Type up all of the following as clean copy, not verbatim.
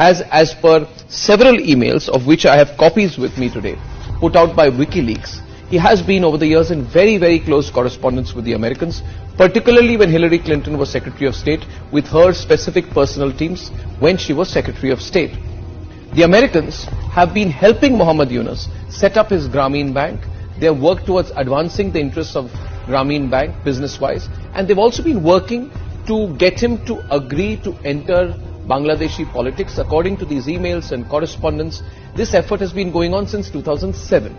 has, as per several emails of which I have copies with me today, put out by WikiLeaks, he has been over the years in very, very close correspondence with the Americans, particularly when Hillary Clinton was Secretary of State, with her specific personal teams when she was Secretary of State. The Americans have been helping Muhammad Yunus set up his Grameen Bank. They have worked towards advancing the interests of Grameen Bank business-wise, and they've also been working to get him to agree to enter Bangladeshi politics. According to these emails and correspondence, this effort has been going on since 2007,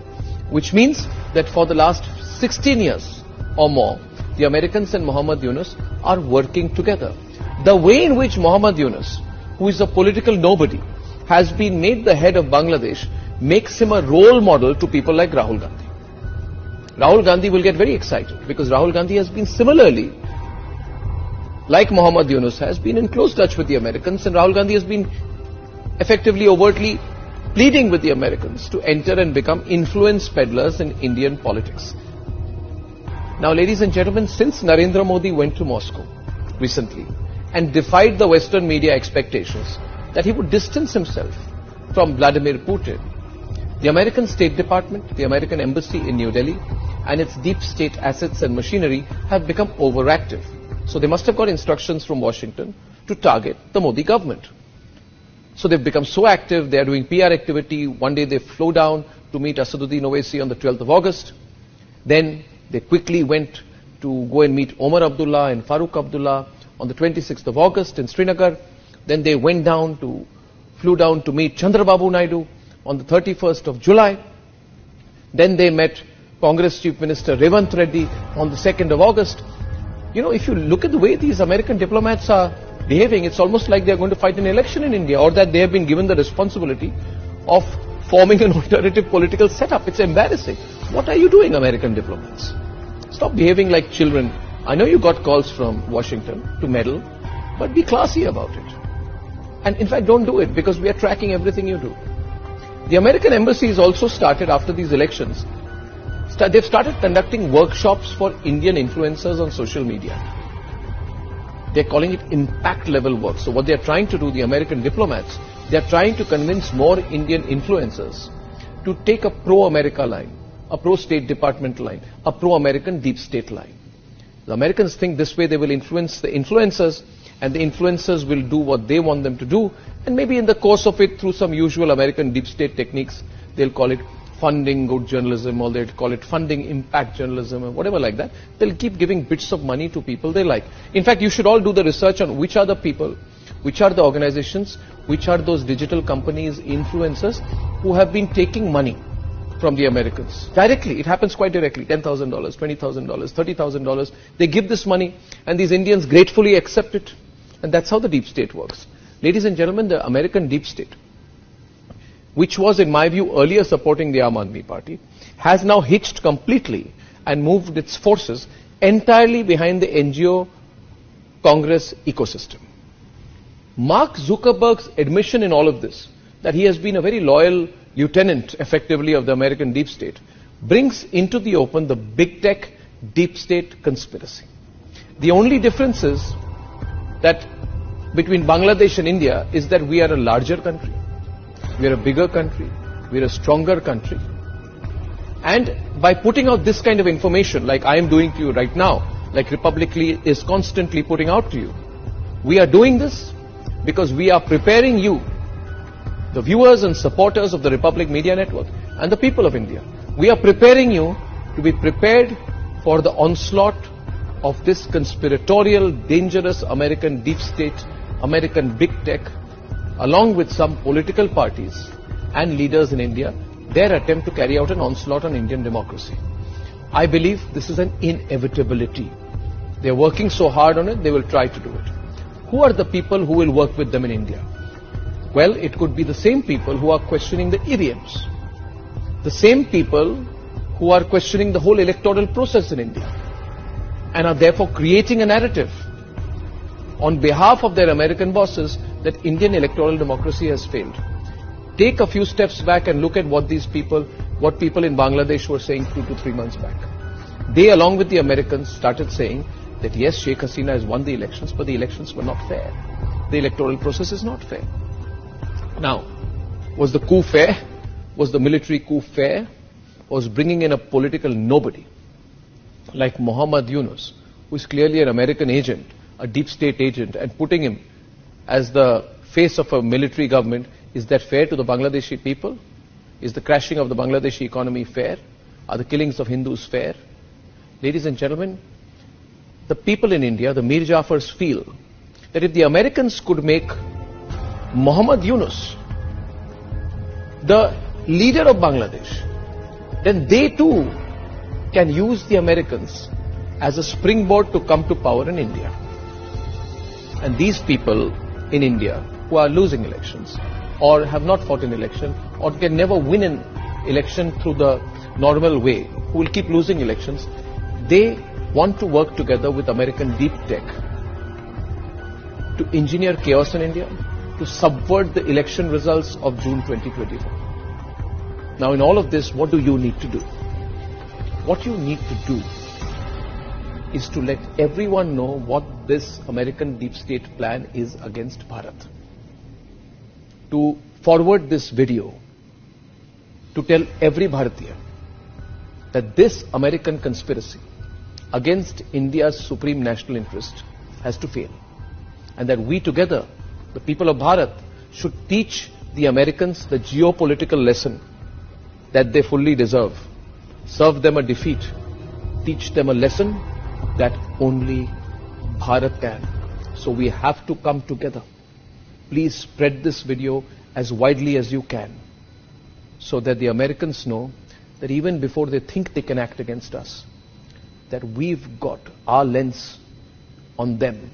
which means that for the last 16 years or more, the Americans and Muhammad Yunus are working together. The way in which Muhammad Yunus, who is a political nobody, has been made the head of Bangladesh makes him a role model to people like Rahul Gandhi. Rahul Gandhi will get very excited because Rahul Gandhi has been similarly, like Muhammad Yunus has been in close touch with the Americans, and Rahul Gandhi has been effectively, overtly pleading with the Americans to enter and become influence peddlers in Indian politics. Now, ladies and gentlemen, since Narendra Modi went to Moscow recently and defied the Western media expectations that he would distance himself from Vladimir Putin, the American State Department, the American Embassy in New Delhi, and its deep state assets and machinery have become overactive. So they must have got instructions from Washington to target the Modi government. So they've become so active, they are doing PR activity. One day they flew down to meet Asaduddin Owaisi on the 12th of August. Then they quickly went to go and meet Omar Abdullah and Farooq Abdullah on the 26th of August in Srinagar. Then they flew down to meet Chandrababu Naidu on the 31st of July. Then they met Congress Chief Minister Revanth Reddy on the 2nd of August. You know, if you look at the way these American diplomats are behaving, it's almost like they're going to fight an election in India, or that they have been given the responsibility of forming an alternative political setup. It's embarrassing. What are you doing, American diplomats? Stop behaving like children. I know you got calls from Washington to meddle, but be classy about it. And in fact, don't do it, because we are tracking everything you do. The American embassy has also started, after these elections, they've started conducting workshops for Indian influencers on social media. They're calling it impact level work. So what they're trying to do, the American diplomats, they're trying to convince more Indian influencers to take a pro-America line, a pro-State Department line, a pro-American deep state line. The Americans think this way they will influence the influencers, and the influencers will do what they want them to do, and maybe in the course of it, through some usual American deep state techniques, they'll call it funding good journalism, or they'll call it funding impact journalism, or whatever like that. They'll keep giving bits of money to people they like. In fact, you should all do the research on which are the people, which are the organizations, which are those digital companies, influencers, who have been taking money from the Americans. Directly, it happens quite directly, $10,000, $20,000, $30,000. They give this money, and these Indians gratefully accept it. And that's how the deep state works. Ladies and gentlemen, the American deep state, which was, in my view, earlier supporting the Aam Aadmi Party, has now hitched completely and moved its forces entirely behind the NGO Congress ecosystem. Mark Zuckerberg's admission in all of this, that he has been a very loyal lieutenant, effectively, of the American deep state, brings into the open the big tech deep state conspiracy. The only difference is that between Bangladesh and India is that we are a larger country, we are a bigger country, we are a stronger country. And by putting out this kind of information, like I am doing to you right now, like Republicly is constantly putting out to you, we are doing this because we are preparing you, the viewers and supporters of the Republic Media Network and the people of India. We are preparing you to be prepared for the onslaught of this conspiratorial, dangerous American deep state, American big tech, along with some political parties and leaders in India, their attempt to carry out an onslaught on Indian democracy. I believe this is an inevitability. They are working so hard on it, they will try to do it. Who are the people who will work with them in India? Well, it could be the same people who are questioning the EVMs, the same people who are questioning the whole electoral process in India, and are therefore creating a narrative on behalf of their American bosses that Indian electoral democracy has failed. Take a few steps back and look at what people in Bangladesh were saying 2 to 3 months back. They, along with the Americans, started saying that yes, Sheikh Hasina has won the elections, but the elections were not fair. The electoral process is not fair. Now, was the coup fair? Was the military coup fair? Was bringing in a political nobody like Muhammad Yunus, who is clearly an American agent, a deep state agent, and putting him as the face of a military government, is that fair to the Bangladeshi people? Is the crashing of the Bangladeshi economy fair? Are the killings of Hindus fair? Ladies and gentlemen, the people in India, the Mir Jafars, feel that if the Americans could make Muhammad Yunus the leader of Bangladesh, then they too can use the Americans as a springboard to come to power in India. And these people in India who are losing elections or have not fought an election or can never win an election through the normal way, who will keep losing elections, they want to work together with American deep tech to engineer chaos in India, to subvert the election results of June 2024. Now in all of this, what do you need to do? What you need to do is to let everyone know what this American deep state plan is against Bharat. To forward this video, to tell every Bharatiya that this American conspiracy against India's supreme national interest has to fail. And that we together, the people of Bharat, should teach the Americans the geopolitical lesson that they fully deserve. Serve them a defeat. Teach them a lesson that only Bharat can. So we have to come together. Please spread this video as widely as you can, so that the Americans know that even before they think they can act against us, that we've got our lens on them.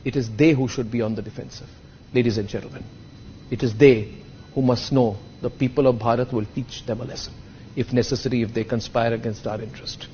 It is they who should be on the defensive. Ladies and gentlemen, it is they who must know the people of Bharat will teach them a lesson, if necessary, if they conspire against our interest.